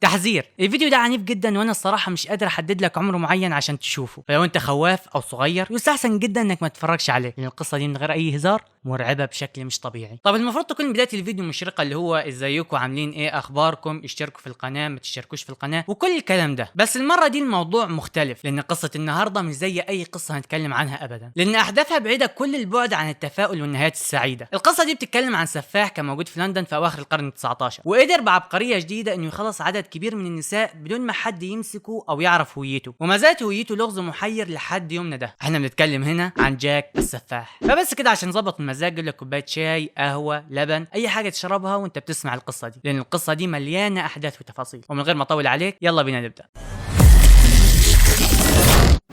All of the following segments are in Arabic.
تحذير: الفيديو ده عنيف جدا وانا الصراحه مش قادر احدد لك عمر معين عشان تشوفه، فلو انت خواف او صغير يستحسن جدا انك ما تتفرجش عليه، لان القصه دي من غير اي هزار مرعبه بشكل مش طبيعي. طب المفروض تكون بدايه الفيديو مشرقه، اللي هو ازيكم عاملين ايه، اخباركم، اشتركوا في القناه، ما تشتركوش في القناه، وكل الكلام ده. بس المره دي الموضوع مختلف، لان قصه النهارده مش زي اي قصه هنتكلم عنها ابدا، لان احداثها بعيده كل البعد عن التفاؤل والنهايات السعيده. القصه دي بتتكلم عن سفاح كان موجود في لندن في اواخر القرن ال19، وقدر بعبقريه جديده انه يخلص عدد كبير من النساء بدون ما حد يمسكه او يعرف هويته، وما زالت هويته لغز محير لحد يومنا ده. احنا بنتكلم هنا عن جاك السفاح. فبس كده عشان نظبط المزاج، جيب لك كوبايه شاي، قهوه، لبن، اي حاجه تشربها وانت بتسمع القصه دي، لان القصه دي مليانه احداث وتفاصيل. ومن غير ما اطول عليك، يلا بينا نبدا.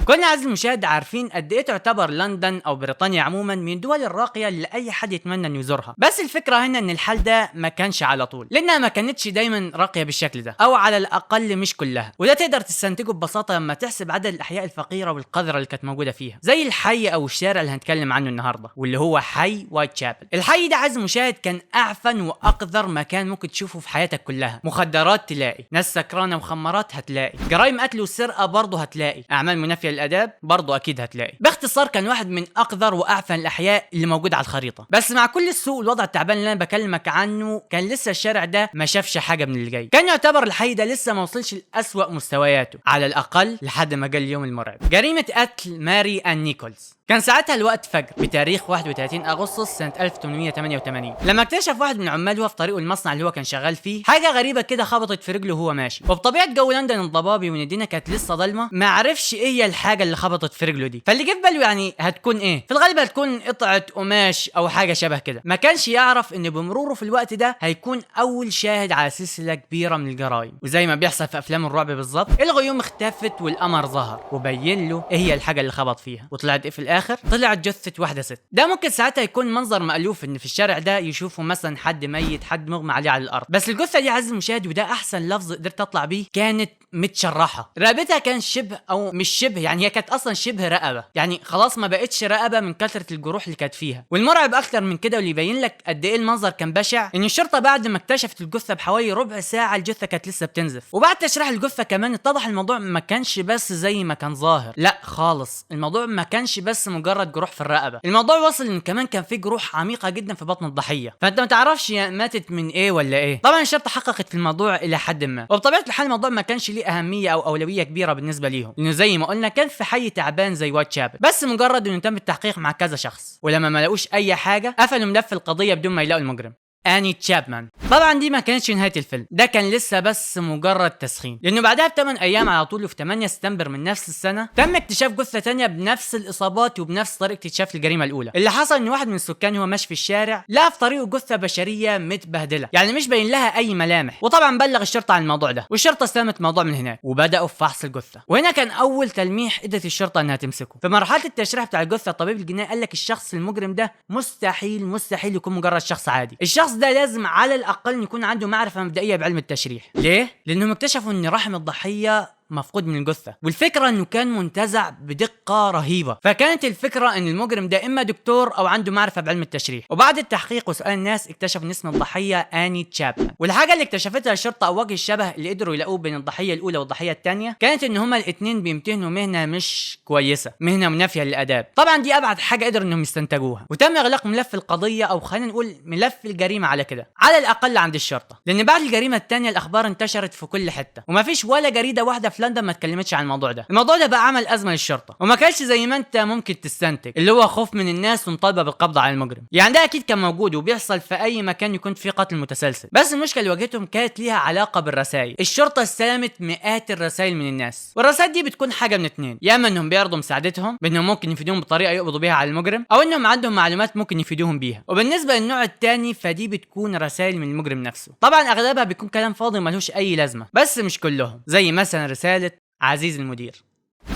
كلنا عزيزي المشاهد عارفين قد ايه تعتبر لندن او بريطانيا عموما من الدول الراقيه اللي اي حد يتمنى انه يزورها، بس الفكره هنا ان الحال ده ما كانش على طول، لانها ما كانتش دايما راقيه بالشكل ده، او على الاقل مش كلها. وده تقدر تستنتجه ببساطه لما تحسب عدد الاحياء الفقيره والقذره اللي كانت موجوده فيها، زي الحي او الشارع اللي هنتكلم عنه النهارده، واللي هو حي وايت شابل. الحي ده عزيزي المشاهد كان اعفن واقذر مكان ممكن تشوفه في حياتك كلها. مخدرات تلاقي، ناس سكرانه وخمرات هتلاقي، جرائم قتل وسرقه برضه هتلاقي، اعمال منافيه للاداب برضه اكيد هتلاقي. باختصار كان واحد من اقذر واعفن الاحياء اللي موجود على الخريطه. بس مع كل السوء والوضع التعبان اللي انا بكلمك عنه، كان لسه الشارع ده ما شافش حاجه من اللي جاي. كان يعتبر الحي ده لسه ما وصلش لاسوأ مستوياته على الاقل، لحد ما جه اليوم المرعب. جريمه قتل ماري آن نيكولز. كان ساعتها الوقت فجر بتاريخ 31 اغسطس سنه 1888، لما اكتشف واحد من عماله وهو في طريقه المصنع اللي هو كان شغال فيه حاجه غريبه كده خبطت في رجله وهو ماشي. وبطبيعه جو لندن الضبابي وان الدنيا كانت لسه ضلمه، ما عرفش ايه هي الحاجه اللي خبطت في رجله دي. فاللي جه في باله يعني هتكون ايه؟ في الغالب هتكون قطعه قماش او حاجه شبه كده. ما كانش يعرف ان بمروره في الوقت ده هيكون اول شاهد على سلسله كبيره من الجرائم. وزي ما بيحصل في افلام الرعب بالظبط، الغيوم اختفت والقمر ظهر وبين له ايه هي الحاجه اللي خبط فيها. وطلعت ايه في الاخر؟ طلعت جثه واحده ست. ده ممكن ساعتها يكون منظر مألوف ان في الشارع ده يشوفوا مثلا حد ميت، حد مغمى عليه على الارض. بس الجثه دي عزيزي المشاهد، وده احسن لفظ قدرت اطلع بيه، كانت متشرحه. رقبتها كان شبه او مش شبه، يعني هي كانت اصلا شبه رقبه، يعني خلاص ما بقتش رقبه من كثره الجروح اللي كانت فيها. والمرعب اكتر من كده واللي يبين لك قد ايه المنظر كان بشع، ان الشرطه بعد ما اكتشفت الجثه بحوالي ربع ساعه الجثه كانت لسه بتنزف. وبعد تشريح الجثه كمان اتضح الموضوع ما كانش بس زي ما كان ظاهر، لا خالص، الموضوع ما كانش بس مجرد جروح في الرقبه، الموضوع وصل ان كمان كان في جروح عميقه جدا في بطن الضحيه، فانت ما تعرفش ماتت من ايه ولا ايه. طبعا الشرطه حققت في الموضوع الى حد ما، وبطبيعه الحال الموضوع ما كانش ليه اهميه او اولويه كبيره بالنسبه ليهم، لانه زي ما قلنا كان في حي تعبان زي وايت شابل. بس مجرد انه تم التحقيق مع كذا شخص، ولما ما لقوش اي حاجه قفلوا ملف القضيه بدون ما يلاقوا المجرم آني تشابمان. طبعا دي ما كانتش نهايه الفيلم، ده كان لسه بس مجرد تسخين، لانه بعدها ب8 ايام على طول في 8 سبتمبر من نفس السنه تم اكتشاف جثه ثانيه بنفس الاصابات وبنفس طريقه اكتشاف الجريمه الاولى. اللي حصل ان واحد من السكان وهو ماشي في الشارع لقى في طريقه جثه بشريه متبهدله، يعني مش باين لها اي ملامح. وطبعا بلغ الشرطه عن الموضوع ده، والشرطه استلمت الموضوع من هناك وبداوا في فحص الجثه. وهنا كان اول تلميح قدرت الشرطه انها تمسكه. في مرحله التشريح بتاع الجثه، الطبيب الجنائي قال لك الشخص المجرم ده مستحيل يكون مجرد شخص عادي، الشخص ده لازم على الاقل يكون عنده معرفه مبدئيه بعلم التشريح. ليه؟ لانهم اكتشفوا ان رحم الضحيه مفقود من الجثه، والفكره انه كان منتزع بدقه رهيبه. فكانت الفكره ان المجرم ده اما دكتور او عنده معرفه بعلم التشريح. وبعد التحقيق وسؤال الناس اكتشفوا ان اسم الضحيه آني تشابمان. والحاجه اللي اكتشفتها الشرطه او وجه الشبه اللي قدروا يلاقوه بين الضحيه الاولى والضحيه الثانيه، كانت ان هما الاثنين بيمتهنوا مهنه مش كويسه، مهنه منافيه للاداب. طبعا دي ابعد حاجه قدروا انهم يستنتجوها، وتم اغلاق ملف القضيه، او خلينا نقول ملف الجريمه على كده، على الاقل عند الشرطه، لان بعد الجريمه الثانيه الاخبار انتشرت في كل حته، ومفيش ولا جريده واحده في لندن ما اتكلمتش عن الموضوع ده. الموضوع ده بقى عمل ازمه للشرطه، وما كانش زي ما انت ممكن تستنتج اللي هو خوف من الناس ومطالبه بالقبض على المجرم، يعني ده اكيد كان موجود وبيحصل في اي مكان يكون فيه قتل متسلسل. بس المشكله اللي واجهتهم كانت ليها علاقه بالرسائل. الشرطه استلمت مئات الرسائل من الناس، والرسائل دي بتكون حاجه من اتنين: يا اما انهم بيعرضوا مساعدتهم بانهم ممكن يفيدوهم بطريقه يقبضوا بيها على المجرم، او انهم عندهم معلومات ممكن يفيدوهم بيها. وبالنسبه للنوع الثاني فدي بتكون رسائل من المجرم نفسه. طبعا اغلبها بيكون كلام فاضي ملوش اي لازمه، بس مش كلهم، زي مثلا رساله: عزيز المدير،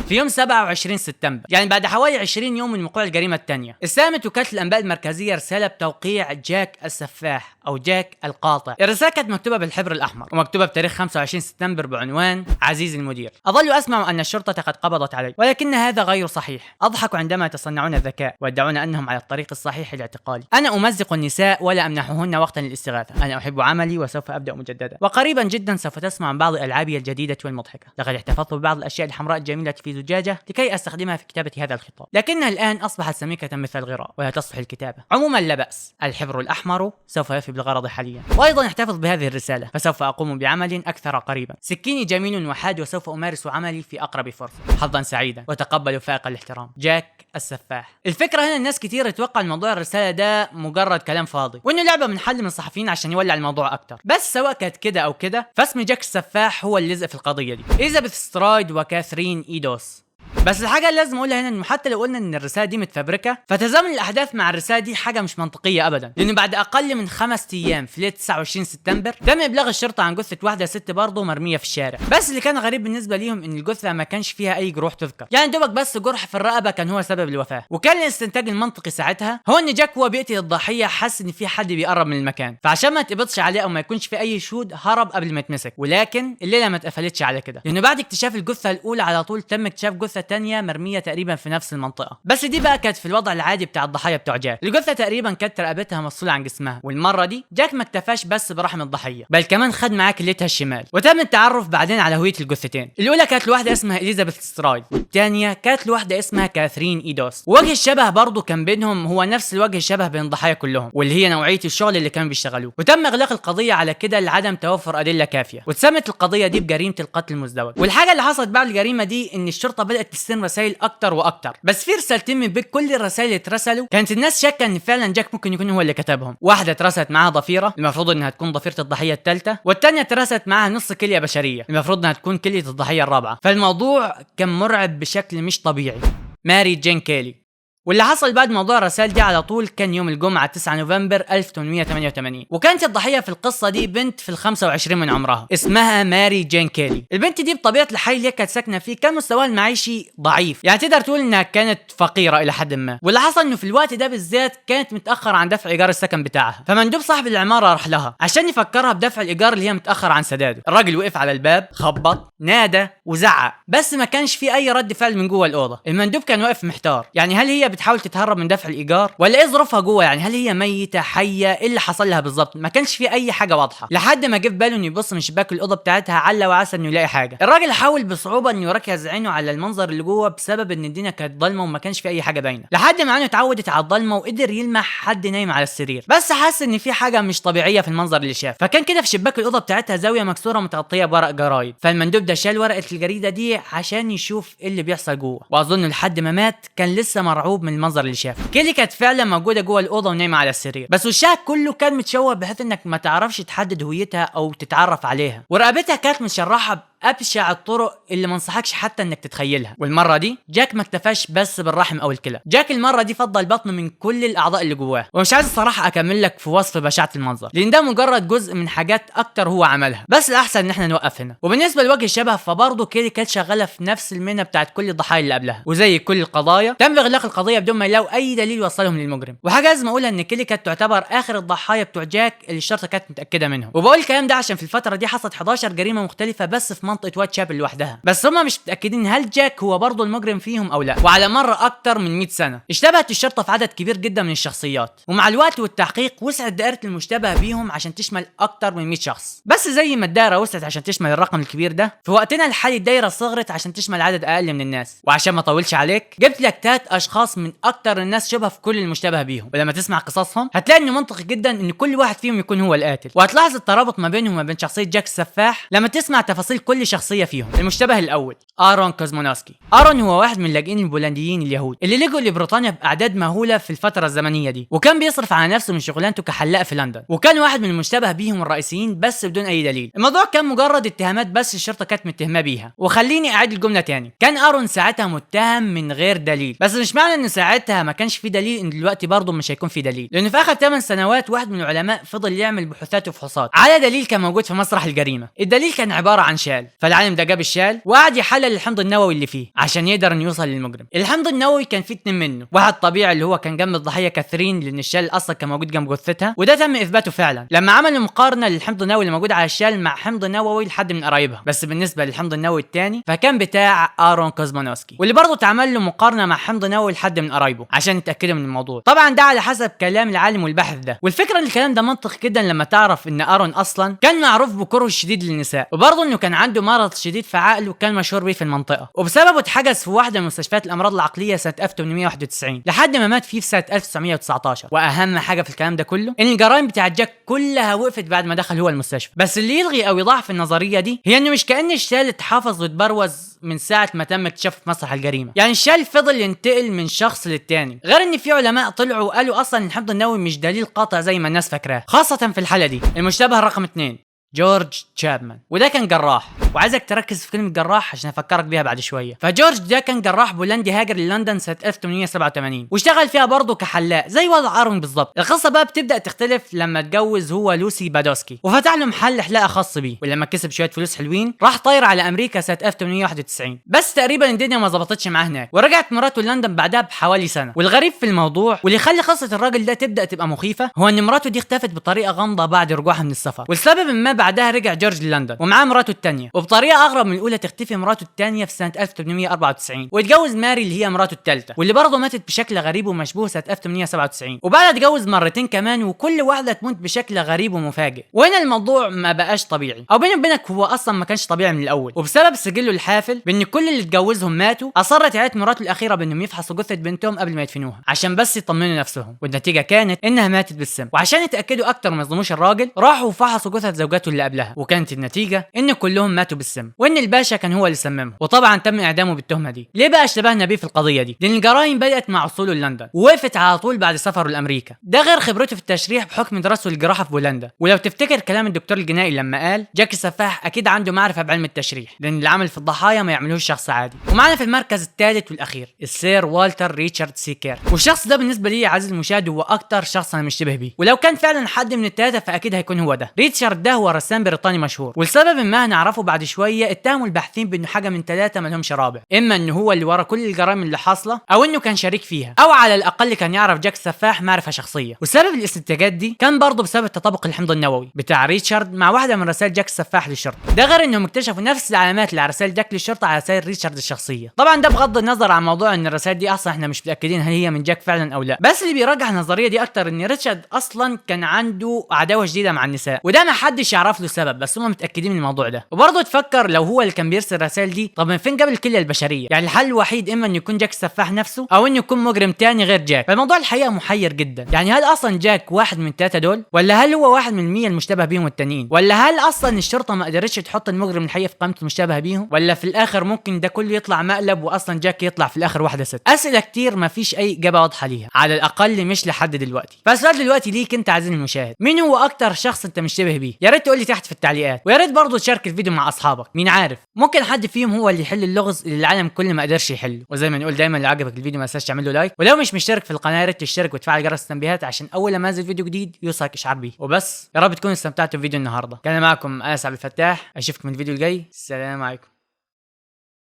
في يوم 27 سبتمبر، يعني بعد حوالي 20 يوم من وقوع الجريمة الثانية. استلمت وكالة الأنباء المركزية رسالة بتوقيع جاك السفاح أو جاك القاطع. الرسالة كانت مكتوبة بالحبر الأحمر ومكتوبة بتاريخ 25 سبتمبر بعنوان: عزيزي المدير، أظل أسمع أن الشرطة قد قبضت علي، ولكن هذا غير صحيح. أضحك عندما يتصنعون الذكاء ويدعون أنهم على الطريق الصحيح لاعتقالي. أنا أمزق النساء ولا أمنحهن وقتا للاستغاثة. أنا أحب عملي وسوف أبدأ مجددا، وقريبا جدا سوف تسمع عن بعض ألعابي الجديدة والمضحكة. لقد احتفظت ببعض الأشياء الحمراء الجميلة في زجاجة لكي أستخدمها في كتابة هذا الخطاب، لكنها الآن أصبحت سميكة مثل الغراء ولا تصلح الكتابة. عموما لا بأس، الحبر الأحمر سوف يفي بالغرض حاليا. وأيضا احتفظ بهذه الرسالة، فسوف أقوم بعمل أكثر قريبا. سكيني جميل وحاد وسوف أمارس عملي في أقرب فرصة. حظا سعيدا وتقبلوا فائق الاحترام، جاك السفاح. الفكرة هنا الناس كتير يتوقع الموضوع الرسالة ده مجرد كلام فاضي، وإنه لعبة من حل من الصحفيين عشان يولع الموضوع أكتر. بس سواء كانت كده أو كده، فاسم جاك السفاح هو اللي لزق في القضية دي. إليزابيث سترايد وكاثرين إيدوس. بس الحاجة اللي لازم اقولها هنا انه حتى لو قلنا ان الرسالة دي متفبركة، فتزامن الاحداث مع الرسالة دي حاجة مش منطقية ابدا، لانه بعد اقل من 5 ايام في ليلة 29 سبتمبر تم ابلاغ الشرطة عن جثة واحدة ست برضه مرمية في الشارع. بس اللي كان غريب بالنسبة ليهم ان الجثة ما كانش فيها اي جروح تذكر، يعني دوبك بس جرح في الرقبة كان هو سبب الوفاة. وكان الاستنتاج المنطقي ساعتها هو ان جاك هو بيقتل الضحية حس ان في حد بيقرب من المكان، فعشان ما يتقبضش عليه او ما يكونش في اي شهود هرب قبل ما يتمسك. ولكن الليلة ما اتقفلتش على كده، لانه بعد اكتشاف الجثة الاولى على طول تم اكتشاف جثة تانية مرمية تقريبا في نفس المنطقه، بس دي بقى كانت في الوضع العادي بتاع الضحايا بتوع جاك. الجثه تقريبا كانت رقبتها مفصوله عن جسمها، والمره دي جاك ما اكتفاش بس برحم الضحيه، بل كمان خد معاه كليتها الشمال. وتم التعرف بعدين على هويه الجثتين. الاولى كانت لواحده اسمها اليزابيث سترايد، والثانيه كانت لواحده اسمها كاثرين ايدوس. وجه الشبه برضه كان بينهم هو نفس الوجه الشبه بين الضحايا كلهم، واللي هي نوعيه الشغل اللي كانوا بيشتغلوه. وتم اغلاق القضيه على كده لعدم توفر ادله كافيه، واتسمت القضيه دي بجريمه القتل المزدوج. والحاجه اللي حصلت بعد الجريمه دي ان الشرطه بدات تستلم رسائل اكتر واكتر، بس في رسالتين من بين كل الرسائل اللي اترسلوا كانت الناس شاكه ان فعلا جاك ممكن يكون هو اللي كتبهم. واحده اترسلت معاها ضفيره المفروض انها تكون ضفيره الضحيه الثالثه، والثانيه اترسلت معاها نص كليه بشريه المفروض انها تكون كليه الضحيه الرابعه. فالموضوع كان مرعب بشكل مش طبيعي. ماري جين كيلي. واللي حصل بعد موضوع الرسائل دي على طول كان يوم الجمعة 9 نوفمبر 1888، وكانت الضحية في القصة دي بنت في ال25 من عمرها اسمها ماري جين كيلي. البنت دي بطبيعة الحي اللي كانت ساكنة فيه كان مستواها المعيشي ضعيف، يعني تقدر تقول انها كانت فقيرة الى حد ما. واللي حصل انه في الوقت ده بالذات كانت متأخر عن دفع ايجار السكن بتاعها، فمندوب صاحب العمارة راح لها عشان يفكرها بدفع الايجار اللي هي متأخر عن سداده. الراجل وقف على الباب، خبط، نادى وزعق، بس ما كانش في اي رد فعل من جوه الأوضة. المندوب كان واقف محتار، يعني هل هي بتحاول تتهرب من دفع الايجار ولا ايه ظروفها جوه؟ يعني هل هي ميته حيه؟ ايه اللي حصل لها بالظبط؟ ما كانش في اي حاجه واضحه، لحد ما جه في باله انه يبص من شباك الاوضه بتاعتها عل وعسى انه يلاقي حاجه. الراجل حاول بصعوبه انه يركز عينه على المنظر اللي جوه بسبب ان الدنيا كانت ضلمه وما كانش في اي حاجه باينه، لحد ما عينه اتعودت على الضلمه وقدر يلمح حد نايم على السرير. بس حس ان في حاجه مش طبيعيه في المنظر اللي شافه، فكان كده في شباك الاوضه بتاعتها زاويه مكسوره متغطيه بورق جرايد. فالمندوب ده شال ورقه الجريده دي عشان يشوف ايه اللي بيحصل جوه، واظن لحد ما مات كان لسه مرعوب من المنظر اللي شافه. كيلي كانت فعلا موجوده جوه الاوضه ونايمه على السرير، بس وشها كله كان متشوه بحيث انك ما تعرفش تحدد هويتها او تتعرف عليها، ورقبتها كانت متشرحه ابشع الطرق اللي ما انصحكش حتى انك تتخيلها. والمره دي جاك ما اكتفاش بس بالرحم او الكلى، جاك المره دي فضل بطنه من كل الاعضاء اللي جواه. ومش عايز الصراحه اكمل لك في وصف بشاعه المنظر لان ده مجرد جزء من حاجات اكتر هو عملها، بس الاحسن ان احنا نوقف هنا. وبالنسبه لوجه الشبه فبرضه كيلي كانت شغاله في نفس المهنه بتاعت كل الضحايا اللي قبلها، وزي كل القضايا تم اغلاق القضيه بدون ما يلاقوا اي دليل يوصلهم للمجرم. وحاجه لازم اقولها ان كيلي كانت تعتبر اخر الضحايا بتوع جاك اللي الشرطه كانت متاكده منهم. وبقول الكلام ده عشان في الفتره دي حصلت 11 جريمه مختلفه بس في منطقه واد شابل لوحدها، بس هم مش متاكدين هل جاك هو برضه المجرم فيهم او لا. وعلى مر اكتر من 100 سنه اشتبهت الشرطه في عدد كبير جدا من الشخصيات، ومع الوقت والتحقيق وسعت دائره المشتبه بيهم عشان تشمل اكتر من 100 شخص. بس زي ما الدائره وسعت عشان تشمل الرقم الكبير ده، في وقتنا الحالي الدائره صغرت عشان تشمل عدد اقل من الناس. وعشان ما اطولش عليك جبت لك 3 اشخاص من اكتر الناس شبه في كل المشتبه بيهم، ولما تسمع قصصهم هتلاقي انه منطقي جدا ان كل واحد فيهم يكون هو القاتل. وهتلاحظ الترابط ما بينهم وما بين شخصيه جاك السفاح لما تسمع تفاصيل كل شخصيه فيهم. المشتبه الاول آرون كوزمونوسكي. آرون هو واحد من اللاجئين البولنديين اليهود اللي لجوا لبريطانيا باعداد مهوله في الفتره الزمنيه دي، وكان بيصرف على نفسه من شغلانته كحلاق في لندن، وكان واحد من المشتبه بيهم الرئيسيين بس بدون اي دليل. الموضوع كان مجرد اتهامات بس الشرطه كانت متهمه بيها. وخليني اعيد الجمله تاني، كان آرون ساعتها متهم من غير دليل، بس مش معنى ان ساعتها ما كانش في دليل ان دلوقتي برضه مش هيكون في دليل، لان في اخر 8 سنوات واحد من العلماء فضل يعمل بحوثات وفحوصات على دليل كان موجود في مسرح الجريمه. الدليل كان عباره عن شال، فالعالم ده جاب الشال وقعد يحلل الحمض النووي اللي فيه عشان يقدر انه يوصل للمجرم. الحمض النووي كان فيه 2 منه، واحد طبيعي اللي هو كان جنب الضحيه كاثرين لان الشال اصلا كان موجود جنب جثتها، وده تم اثباته فعلا لما عملوا مقارنه للحمض النووي اللي موجود على الشال مع حمض نووي لحد من قرايبها. بس بالنسبه للحمض النووي الثاني فكان بتاع ارون كوزمانوسكي، واللي برضه اتعمل له مقارنه مع حمض نووي لحد من قرايبه عشان يتاكدوا من الموضوع. طبعا ده على حسب كلام العالم والباحث ده، والفكره ان الكلام ده منطقي جدا لما تعرف ان ارون اصلا كان معروف بكره الشديد للنساء، وبرضه انه كان عنده مرض شديد في عقله وكان مشهور بيه في المنطقه، وبسببه اتحجز في واحده من مستشفيات الامراض العقليه سنه 1891 لحد ما مات فيه في سنه 1919. واهم حاجه في الكلام ده كله ان الجرائم بتاعت جاك كلها وقفت بعد ما دخل هو المستشفى. بس اللي يلغي او يضاعف النظريه دي هي انه مش كأن الشال اتحفظ واتبروز من ساعه ما تم اكتشافه في مسرح الجريمه، يعني الشال فضل ينتقل من شخص للتاني، غير ان في علماء طلعوا وقالوا اصلا ان الحمض النووي مش دليل قاطع زي ما الناس فاكراه، خاصه في الحاله دي. المشتبه رقم 2 جورج تشابمان، وده كان جراح، وعايزك تركز في كلمه جراح عشان افكرك بيها بعد شويه. فجورج ده كان جراح بولندي هاجر للندن سنه 1887 واشتغل فيها برضه كحلاق زي وضع ارون بالظبط. القصه بقى بتبدا تختلف لما اتجوز هو لوسي بادوسكي وفتح له محل حلاقه خاص بيه، ولما كسب شويه فلوس حلوين راح طاير على امريكا سنه 1891. بس تقريبا الدنيا ما ظبطتش معاه هناك، ورجعت مراته لندن بعدها بحوالي سنه. والغريب في الموضوع واللي يخلي قصه الراجل ده تبدا تبقى مخيفه هو ان مراته دي اختفت بطريقه غامضه بعد رجوعها من السفر، والسبب ما بعدها رجع جورج لندن ومعاه مراته الثانيه، وبطريقه اغرب من الاولى تختفي مراته الثانيه في سنه 1894 واتجوز ماري اللي هي مراته الثالثه واللي برضه ماتت بشكل غريب ومشبوه سنه 1897، وبعدها اتجوز مرتين كمان وكل واحده تموت بشكل غريب ومفاجئ. وهنا الموضوع ما بقاش طبيعي، او بيني وبينك هو اصلا ما كانش طبيعي من الاول، وبسبب سجله الحافل بان كل اللي اتجوزهم ماتوا اصرت عيله مراته الاخيره بانهم يفحصوا جثه بنتهم قبل ما يدفنوها عشان بس يطمنوا نفسهم، والنتيجه كانت انها ماتت بالسم. وعشان يتاكدوا اكتر وما يظلموش الراجل راحوا وفحصوا جثث زوجاته اللي قبلها، وكانت النتيجه ان كلهم ماتوا بالسم، وان الباشا كان هو اللي سممهم، وطبعا تم اعدامه بالتهمه دي. ليه بقى اشتبهنا بيه في القضيه دي؟ لان الجرائم بدات مع وصوله لندن ووقفت على طول بعد سفره لامريكا، ده غير خبرته في التشريح بحكم دراسته الجراحه في بولندا. ولو تفتكر كلام الدكتور الجنائي لما قال جاك السفاح اكيد عنده معرفه بعلم التشريح، لان اللي عمل في الضحايا ما يعملوش شخص عادي. ومعنا في المركز الثالث والاخير السير والتر ريتشارد سيكير، والشخص ده بالنسبه لي عزيزي المشاهد هو اكتر شخص انا مشتبه بيه، ولو كان فعلا حد من الثلاثه فاكيد هيكون هو ده. ريتشارد ده هو رسام بريطاني مشهور، ولسبب ما هنعرفه بعد شويه اتهموا الباحثين بانه حاجه من ثلاثه ما لهمش رابع، اما انه هو اللي ورا كل الجرائم اللي حاصله، او انه كان شريك فيها، او على الاقل كان يعرف جاك السفاح معرفه شخصيه. وسبب الاستنتاجات دي كان برضه بسبب تطابق الحمض النووي بتاع ريتشارد مع واحده من رسائل جاك السفاح للشرطه، ده غير انهم اكتشفوا نفس العلامات اللي على رسائل جاك للشرطه على رسائل ريتشارد الشخصيه. طبعا ده بغض النظر عن موضوع ان الرسائل دي اصلا احنا مش متاكدين هل هي من جاك فعلا او لا، بس اللي بيرجح النظريه دي اكتر ان ريتشارد اصلا كان عنده عداوه شديده مع النساء، وده ما حدش يعرف له سبب، بس هم متاكدين من الموضوع ده. وبرضه تفكر لو هو اللي كان بيرسل الرسائل دي، طب من فين جاب الكليه البشريه؟ يعني الحل الوحيد اما انه يكون جاك السفاح نفسه او انه يكون مجرم تاني غير جاك. فالموضوع الحقيقه محير جدا، يعني هل اصلا جاك واحد من الثلاثه دول، ولا هل هو واحد من 100 المشتبه بيهم التانيين، ولا هل اصلا الشرطه ما قدرتش تحط المجرم الحقيقي في قائمه المشتبه بيهم، ولا في الاخر ممكن ده كله يطلع مقلب واصلا جاك يطلع في الاخر واحده ست؟ اسئله كتير ما فيش اي اجابه واضحه ليها، على الاقل مش لحد دلوقتي. فالسؤال دلوقتي ليك انت عزيزي المشاهد، مين هو اكتر شخص انت مشتبه بيه؟ يا ريت تقول لي تحت في التعليقات، ويا ريت برضه تشارك الفيديو مع اصحابك، مين عارف ممكن حد فيهم هو اللي يحل اللغز اللي العالم كله ما قدرش يحله. وزي ما نقول دايما لو عجبك الفيديو ما تنساش تعمل له لايك، ولو مش مشترك في القناه يا ريت تشترك وتفعل جرس التنبيهات عشان اول لما انزل فيديو جديد يوصلك اشعار بيه. وبس، يا رب تكونوا استمتعتوا بفيديو النهارده. كان معكم انس عبد الفتاح، اشوفكم في الفيديو الجاي، السلام عليكم.